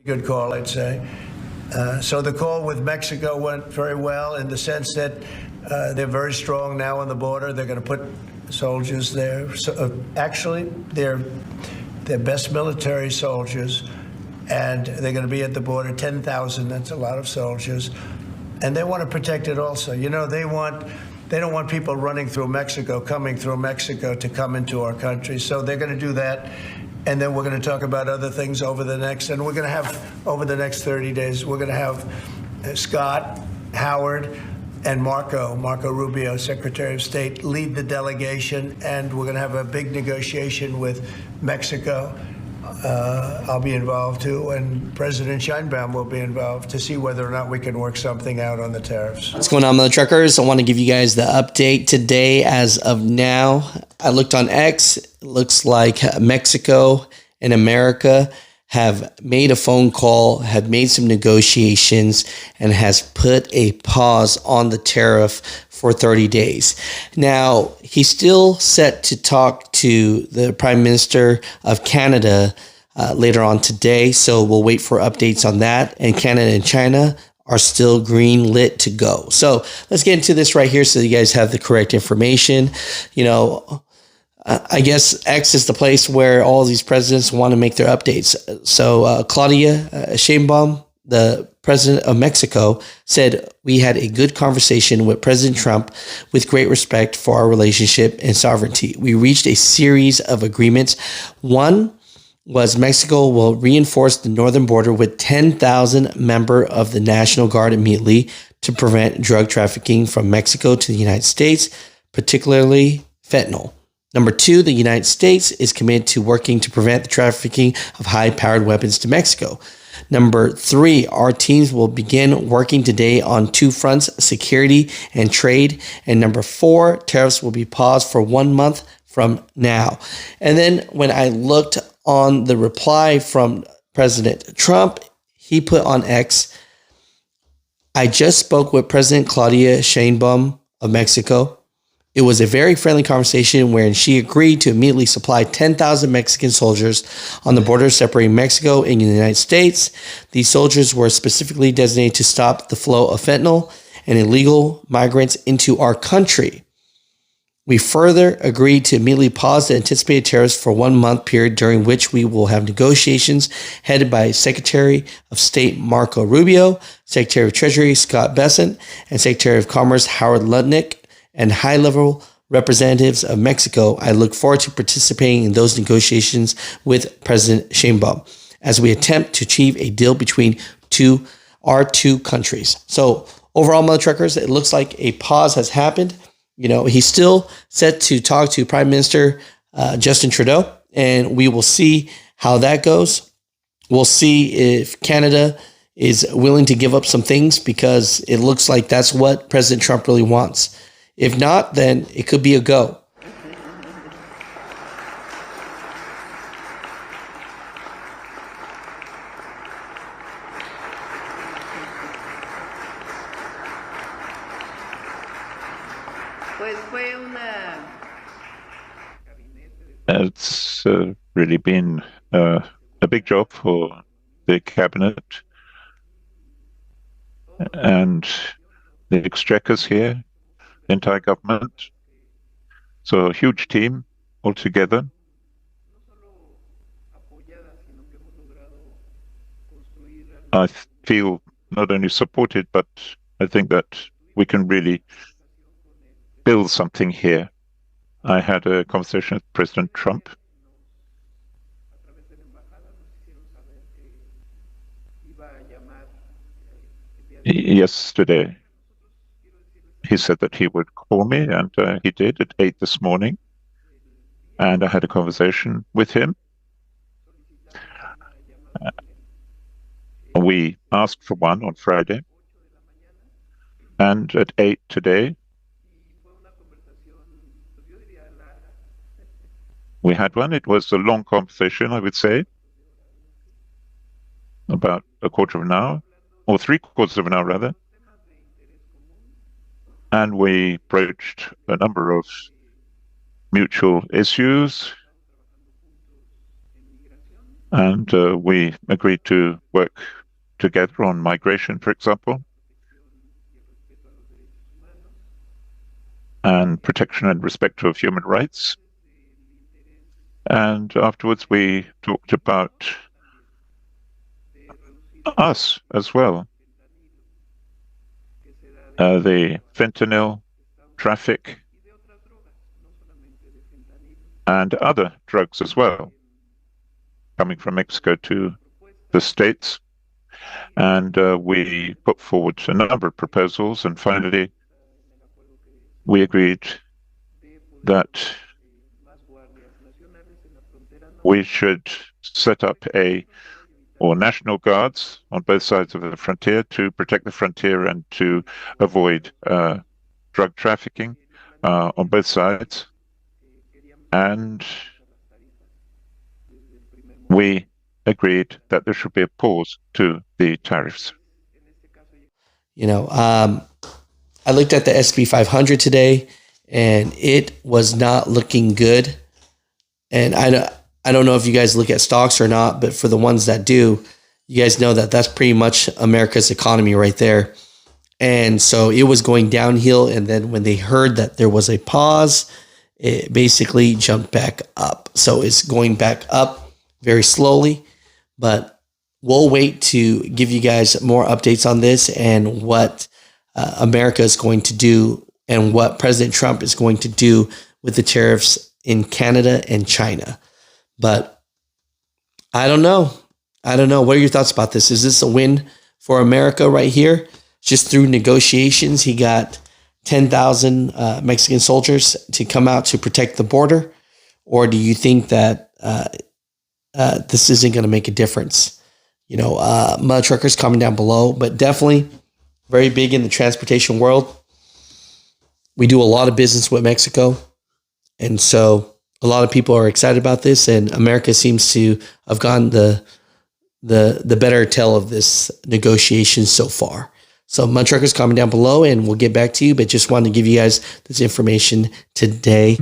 Good call, I'd say. So the call with Mexico went very well in the sense that they're very strong now on the border. They're going to put soldiers there. So, actually, they're best military soldiers, and they're going to be at the border, 10,000. That's a lot of soldiers. And they want to protect it also. You know, they don't want people running through Mexico, coming through Mexico to come into our country. So they're going to do that. And then we're going to talk about other things over the next 30 days, we're going to have Scott, Howard, and Marco Rubio, Secretary of State, lead the delegation. And we're going to have a big negotiation with Mexico. I'll be involved, too, and President Sheinbaum will be involved to see whether or not we can work something out on the tariffs. What's going on, Mutha Truckers? I want to give you guys the update today. As of now, I looked on X. It looks like Mexico and America have made a phone call, have made some negotiations, and has put a pause on the tariff for 30 days. Now, he's still set to talk to the Prime Minister of Canada later on today, so we'll wait for updates on that. And Canada and China are still green lit to go. So let's get into this right here so you guys have the correct information. You know, I guess X is the place where all these presidents want to make their updates. So Claudia Sheinbaum, the president of Mexico, said, "We had a good conversation with President Trump with great respect for our relationship and sovereignty. We reached a series of agreements. One was Mexico will reinforce the northern border with 10,000 members of the National Guard immediately to prevent drug trafficking from Mexico to the United States, particularly fentanyl. Number two, the United States is committed to working to prevent the trafficking of high-powered weapons to Mexico. Number three, our teams will begin working today on two fronts, security and trade. And number four, tariffs will be paused for 1 month from now." And then when I looked on the reply from President Trump, he put on X, "I just spoke with President Claudia Sheinbaum of Mexico. It was a very friendly conversation wherein she agreed to immediately supply 10,000 Mexican soldiers on the border separating Mexico and the United States. These soldiers were specifically designated to stop the flow of fentanyl and illegal migrants into our country. We further agreed to immediately pause the anticipated tariffs for 1 month period during which we will have negotiations headed by Secretary of State Marco Rubio, Secretary of Treasury Scott Bessent, and Secretary of Commerce Howard Lutnick, and high-level representatives of Mexico. I look forward to participating in those negotiations with President Sheinbaum as we attempt to achieve a deal between our two countries." So overall, Mutha Truckers, it looks like a pause has happened. You know, he's still set to talk to Prime Minister Justin Trudeau, and we will see how that goes. We'll see if Canada is willing to give up some things, because it looks like that's what President Trump really wants. If not, then it could be a go. It's really been a big job for the cabinet and the exchequers here, the entire government. So a huge team altogether. I feel not only supported, but I think that we can really build something here. I had a conversation with President Trump. Yesterday, he said that he would call me, and he did at 8 this morning. And I had a conversation with him. We asked for one on Friday. And at 8 today, we had one. It was a long conversation, I would say, about a quarter of an hour, or 3/4 of an hour, rather. And we broached a number of mutual issues. And we agreed to work together on migration, for example, and protection and respect of human rights. And afterwards, we talked about us as well, the fentanyl traffic and other drugs as well, coming from Mexico to the States. And we put forward a number of proposals, and finally, we agreed that we should set up national guards on both sides of the frontier to protect the frontier and to avoid drug trafficking on both sides. And we agreed that there should be a pause to the tariffs. You know, I looked at the SP 500 today, and it was not looking good. And I don't know if you guys look at stocks or not, but for the ones that do, you guys know that that's pretty much America's economy right there. And so it was going downhill. And then when they heard that there was a pause, it basically jumped back up. So it's going back up very slowly, but we'll wait to give you guys more updates on this and what America is going to do and what President Trump is going to do with the tariffs in Canada and China. But I don't know. What are your thoughts about this? Is this a win for America right here? Just through negotiations, he got 10,000 Mexican soldiers to come out to protect the border? Or do you think that this isn't going to make a difference? You know, Mutha Truckers comment down below, but definitely very big in the transportation world. We do a lot of business with Mexico. And so a lot of people are excited about this, and America seems to have gotten the better tell of this negotiation so far. So Mutha Truckers, comment down below, and we'll get back to you. But just wanted to give you guys this information today.